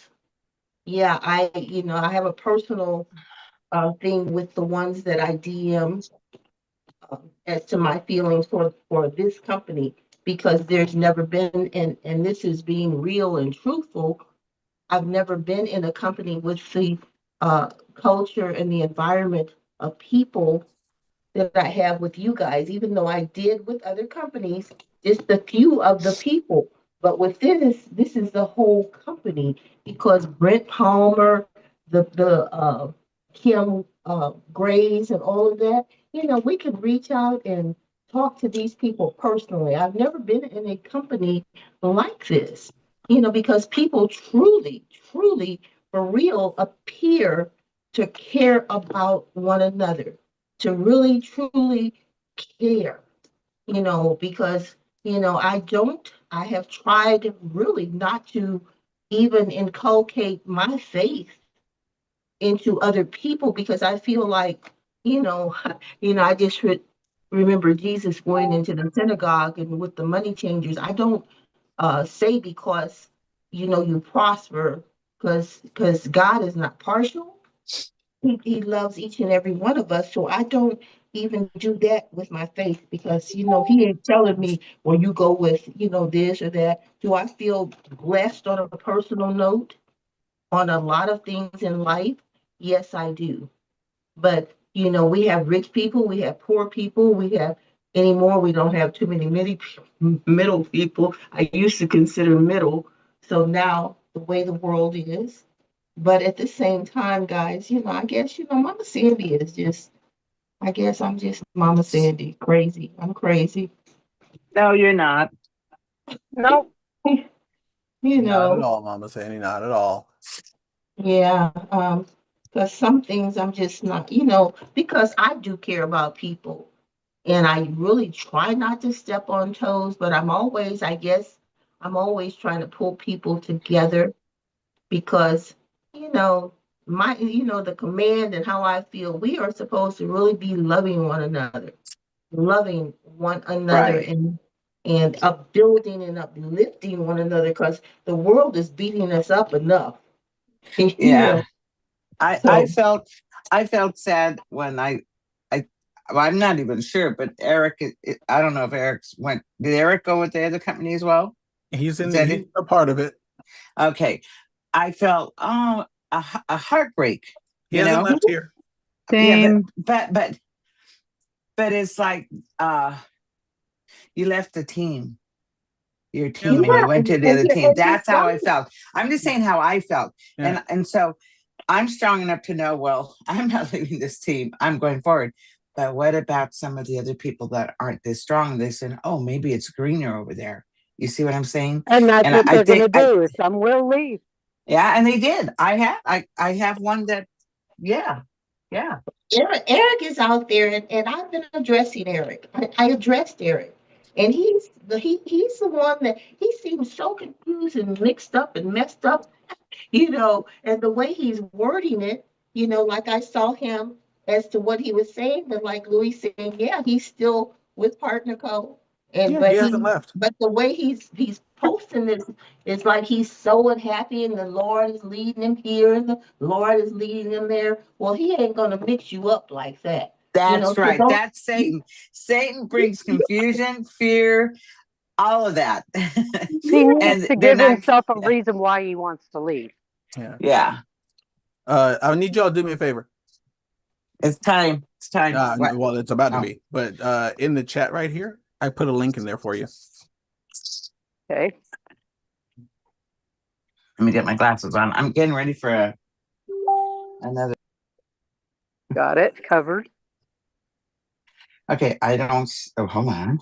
yeah, I have a personal thing with the ones that I DM as to my feelings for this company, because there's never been, and this is being real and truthful, I've never been in a company with the culture and the environment of people that I have with you guys, even though I did with other companies, just a few of the people. But within this is the whole company because Brent Palmer, the Kim Grays, and all of that. We could reach out and talk to these people personally. I've never been in a company like this. Because people truly, truly, for real, appear to care about one another, to really, truly care. Because I have tried really not to even inculcate my faith into other people because I feel like, I just remember Jesus going into the synagogue and with the money changers. I don't say because, you prosper, because God is not partial. He loves each and every one of us. So I don't even do that with my faith because, he ain't telling me, well, you go with, this or that. Do I feel blessed on a personal note on a lot of things in life? Yes, I do. But, we have rich people, we have poor people, anymore, we don't have too many middle people. I used to consider middle. So now the way the world is, but at the same time, guys, I guess, Mama Sandy is just, I guess I'm just Mama Sandy, crazy. I'm crazy. No, you're not. Nope. You Not at know, all, Mama Sandy, not at all. yeah. Because some things I'm just not, because I do care about people and I really try not to step on toes, but I guess, I'm always trying to pull people together because you know the command and how I feel we are supposed to really be loving one another Right. and upbuilding and uplifting one another because the world is beating us up enough. you Yeah. know I so I felt I felt sad when I well, I'm not even sure, but Eric, I don't know if Eric's went. Did Eric go with the other company as well? Is that He's it? a part of it. Okay. I felt a heartbreak. He You hasn't know? left here. Yeah, Same. but it's like you left the team, your He hasn't team, and you left. yeah, went to the and other team. you're That's how I right. felt. I'm just saying how I felt, Yeah. and so I'm strong enough to know. Well, I'm not leaving this team. I'm going forward. But what about some of the other people that aren't this strong? They said, "Oh, maybe it's greener over there." You see what I'm saying? And that's And what I they're going think to do. Some will leave. yeah, and they did. I have one that, yeah, yeah, Eric is out there, and I've been addressing Eric. I addressed Eric, and he's the one that he seems so confused and mixed up and messed up, and the way he's wording it, like I saw him as to what he was saying, but like Louis saying, yeah, he's still with Partner Co. And Yeah, he hasn't left. but the way he's posting this is like he's so unhappy, and the Lord is leading him here, and the Lord is leading him there. Well, he ain't gonna mix you up like that, that's So right. don't. That's Satan. Satan brings confusion, fear, all of that, He needs and to they're give not. himself a Yeah, reason why he wants to leave. Yeah. yeah. I need y'all to do me a favor. It's time. It's time. What? Well, it's about to Oh, be, but in the chat right here, I put a link in there for you. Okay. let me get my glasses on. I'm getting ready for another. Got it covered. Okay, I don't. Oh, hold on.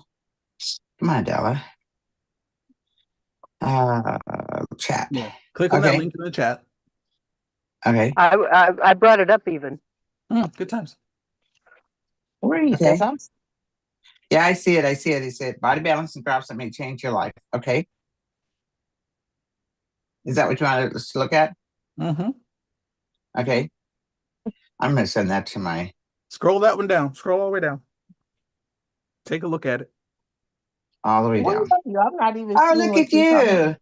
Come on, Della. Chat. Yeah. Click on that Okay. link in the chat. Okay. I brought it up even. Good times. Where you Okay. said Yeah, I see it. I see it. He said body balance and drops that may change your life. Okay. Is that what you wanted us to look at? Mm-hmm. Okay. I'm going to send that to my. Scroll that one down. Scroll all the way down. Take a look at it. All the way What down. about you? I'm not even Oh, seeing look what at you're talking about. you.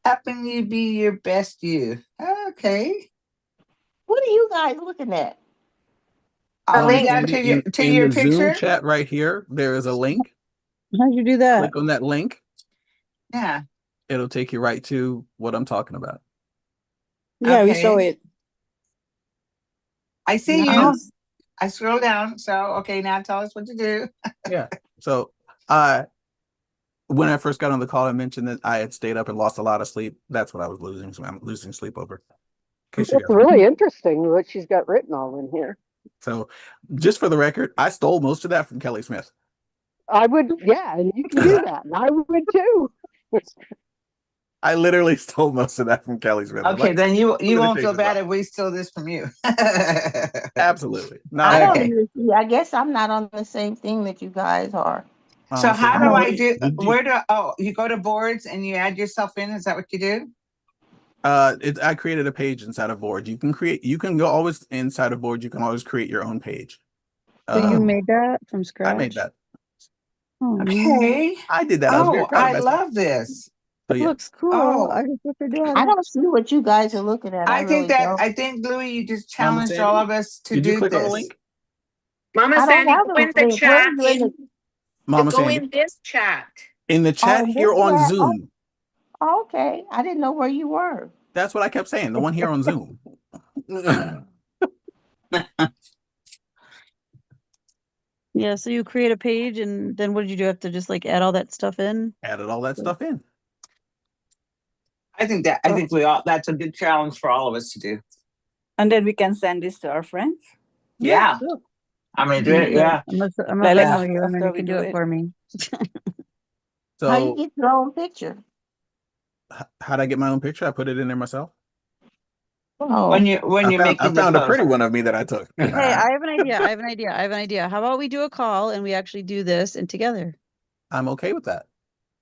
Happen you be your best you. Okay. What are you guys looking at? I'll Mama lead down Sandy, to your in the Zoom picture. chat right here, there is a link. How'd you do that? Click on that link. Yeah. It'll take you right to what I'm talking about. Yeah, we saw Okay. it. I see Now, you. I scroll down. So, okay, now tell us what to do. Yeah. So when I first got on the call, I mentioned that I had stayed up and lost a lot of sleep. That's what I was losing. So I'm losing sleep over. In case you It's guys- really interesting what she's got written all in here. So, just for the record, I stole most of that from Kelly Smith. I would, yeah, and you can do that. And I would too. I literally stole most of that from Kelly Smith. I'm Okay, like, then you gonna won't take feel this bad off. if we steal this from you. Absolutely. Not I at don't all. Okay. even see, I guess I'm not on the same thing that you guys are. So how do I do? Did you- Where do? Oh, you go to boards and you add yourself in. Is that what you do? I created a page inside of Board. You can go always inside of Board. You can always create your own page. So you Oh. made that from scratch? I made that. Oh, man. Okay. I did that. I was very Oh, proud of I myself. love this. So yeah, Looks cool. Oh. I just have to do I don't see what you guys are looking at. I think really don't. I think Louis, you just Mama challenged Sandy, all of us to did you do click on the this. link? Mama I don't Sandy, have go the in the link. Where are chat. you in the, Mama Go Sandy, in this chat. in the chat in here this on chat? Zoom. Oh, okay. I didn't know where you were. That's what I kept saying. The one here on Zoom. Yeah, so you create a page and then what did you do? Have to just like add all that stuff in? Added all that stuff in. I think that's a good challenge for all of us to do. And then we can send this to our friends. Yeah. sure. I mean, You can do it. yeah. I'm gonna Like Venmo you and after then you we can do do it it. for me. How you So get your own picture? how'd I get my own picture? I put it in there myself. Oh, When you're I making the found a post. pretty one of me that I took. Hey, I have an idea. How about we do a call and we actually do this and together? I'm okay with that.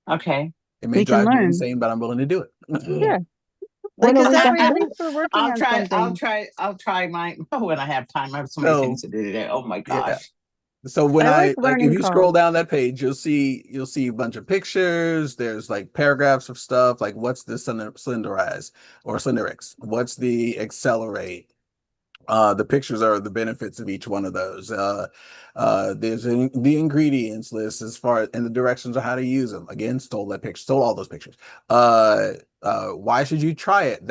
Okay. It may We can drive me learn. insane, but I'm willing to do it. Yeah. when Like, are cause we that gonna way at do least it? we're working on something. I'll try mine when I have time. I have so many So, things to do today. Oh my yeah. gosh. So when I like if learning you scroll calls. down that page, you'll see a bunch of pictures. There's like paragraphs of stuff like what's the Slenderize or Slenderix? What's the Accelerate? The pictures are the benefits of each one of those. There's the ingredients list as far as and the directions of how to use them. Again, stole all those pictures. Why should you try it?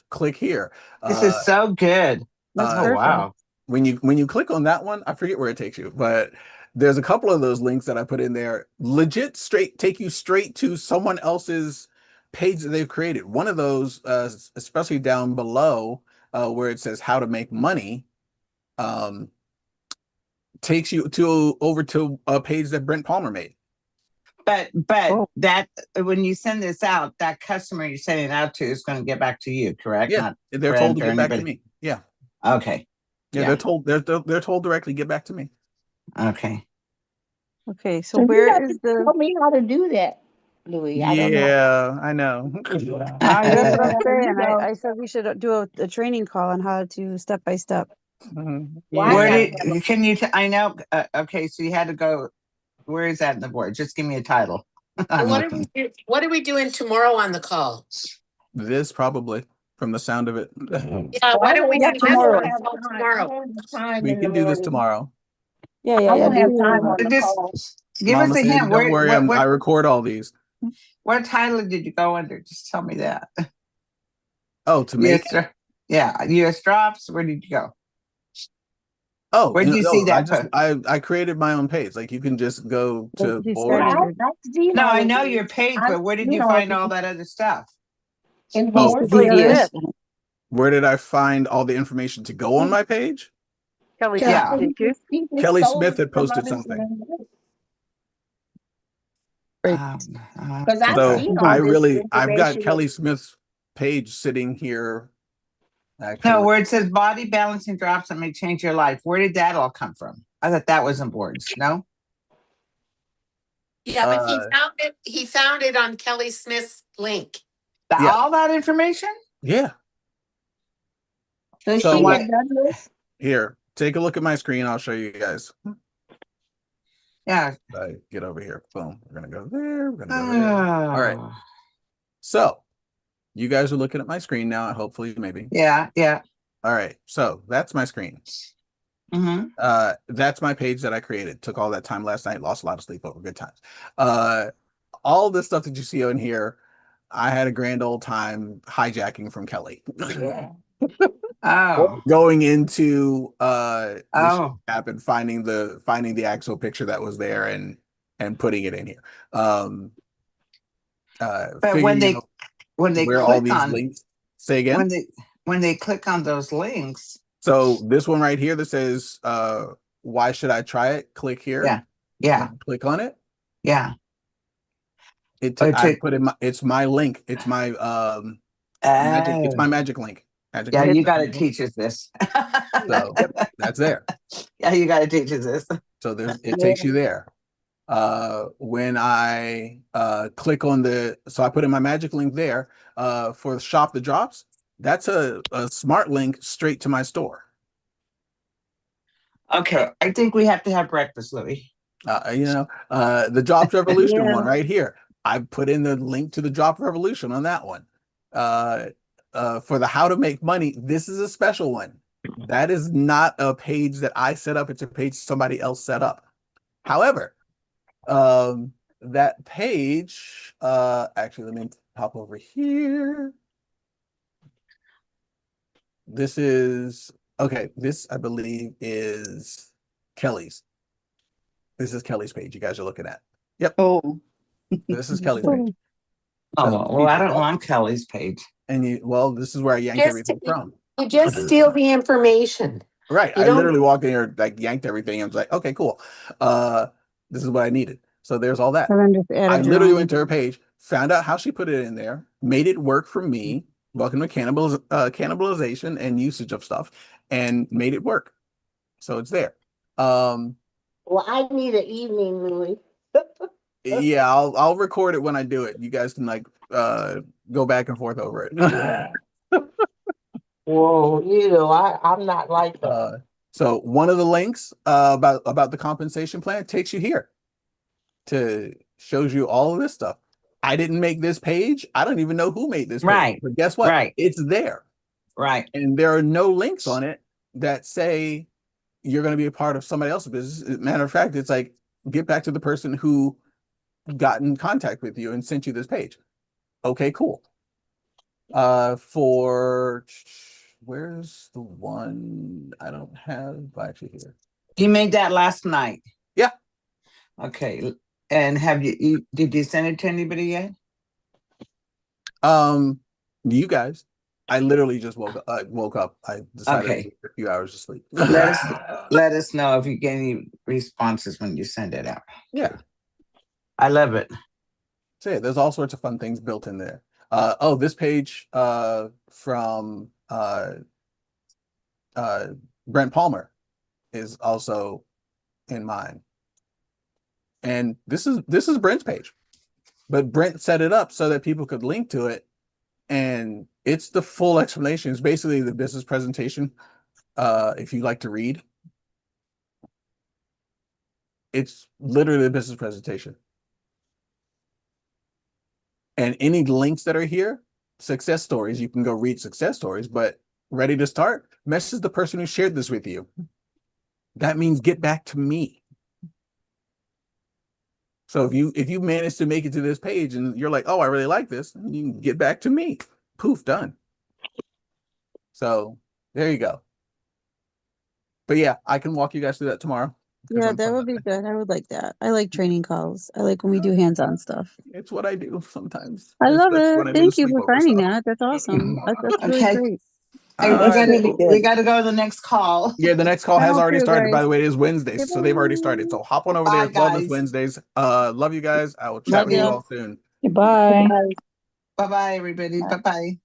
Click here. This is so good. That's Oh perfect. wow. When you click on that one, I forget where it takes you, but there's a couple of those links that I put in there, legit take you straight to someone else's page that they've created. One of those, especially down below, where it says how to make money, takes you over to a page that Brent Palmer made. But Oh. that when you send this out, that customer you're sending it out to is going to get back to you, correct? Yeah, Not they're told to Brent or get back to anybody. me. Yeah, Okay. yeah, Yeah. they're told directly get back to me. Okay. Okay, so So you where have is to tell the me how to do that, Louis. I don't know. Yeah, I know. that's what I'm saying. know. I said we should do a training call on how to step by step. Why Where not? I know, okay, so you had to go, where is that in the board? Just give me a title. I'm What looking. what are we doing tomorrow on the call? This probably from the sound of it. Yeah, why don't we Yeah, do this tomorrow. on the call tomorrow? We can do this tomorrow. Yeah, I yeah, don't have time do on the Just call. give us Mama a said, hint. don't worry, I What record all these. title did you go under? Just tell me that. Oh, to make US drops. Where did you go? oh, Where did you see that? I created my own page. Like you can just go to He board. started. I've seen No, all I of know these. your page, I've but where did seen you all find of all these that other stuff? in Oh, board. Videos. Where did I find all the information to go on my page? Kelly, Yeah. did you? Kelly Smith had posted something. Because I've So seen all this I've got information. Kelly Smith's page sitting here. No, Actually, where it says body balancing drops that may change your life. Where did that all come from? I thought that was in boards. No? Yeah, but he found it on Kelly Smith's link. Yeah. All that information? yeah. So So she what- had done this? Here, take a look at my screen. I'll show you guys. Yeah. Get over here. Boom. We're gonna go there. We're gonna go there. All right. Oh. So you guys are looking at my screen now. Hopefully, maybe. Yeah, yeah. All right. So that's my screen. Mm-hmm. That's my page that I created. Took all that time last night. Lost a lot of sleep over. Good times. All this stuff that you see on here, I had a grand old time hijacking from Kelly. Oh. Going into the Oh. app and finding the actual picture that was there and and putting it in here. But Figuring out when they where all click these on links. Say again. when they click on those links. So this one right here that says, why should I try it? Click here. Yeah. Click on it. Yeah. I put in it's my link. It's my magic. It's my magic link. Magic Yeah, link. you got to teach us this. So that's there. Yeah, you got to teach us this. So it takes you there. When I click on so I put in my magic link there for shop the drops. That's a smart link straight to my store. Okay, I think we have to have breakfast, Louis. The Drops Revolution one right here. I put in the link to the Drop Revolution on that one. For the how to make money, this is a special one. That is not a page that I set up. It's a page somebody else set up. However, that page, actually, let me hop over here. This is, okay, this I believe is Kelly's. This is Kelly's page you guys are looking at. Yep. Oh. This is Kelly's page. Oh, well, I don't want Kelly's page. And this is where I yanked everything from. You just steal the information. Right. I literally walked in here, like yanked everything. I was like, okay, cool. This is what I needed. So there's all that. I literally went to her page, found out how she put it in there, made it work for me. Welcome to cannibalization and usage of stuff, and made it work. So it's there. Well, I need an evening, Louis. Yeah, I'll record it when I do it. You guys can go back and forth over it. Well, I'm not like that. So one of the links about the compensation plan takes you here shows you all of this stuff. I didn't make this page. I don't even know who made this page. Right. But guess what? Right. It's there. Right. And there are no links on it that say you're going to be a part of somebody else's business. Matter of fact, it's like, get back to the person who got in contact with you and sent you this page. Okay, cool. Where's the one I don't have actually here? You made that last night. Yeah. Okay. And did you send it to anybody yet? You guys. I literally just woke up. I decided to take a few hours of sleep. Let us know if you get any responses when you send it out. Yeah. I love it. So yeah, there's all sorts of fun things built in there. This page from Brent Palmer is also in mine. And this is Brent's page. But Brent set it up so that people could link to it. And it's the full explanation. It's basically the business presentation. If you like to read, it's literally the business presentation. And any links that are here, success stories, you can go read success stories, but ready to start, message the person who shared this with you. That means get back to me. So if you manage to make it to this page and you're like, oh, I really like this, you can get back to me. Poof, done. So there you go. But yeah, I can walk you guys through that tomorrow. Yeah, that would be good. I would like that. I like training calls. I like when we do hands-on stuff. It's what I do sometimes. I love it. Thank you for finding that. That's awesome. That's really great. We got to go to the next call. Yeah, the next call has already started. By the way, it is Wednesdays, so they've already started. So hop on over there. It's Wellness Wednesdays. Love you guys. I will chat with you all soon. Goodbye. Bye-bye, everybody. Bye-bye.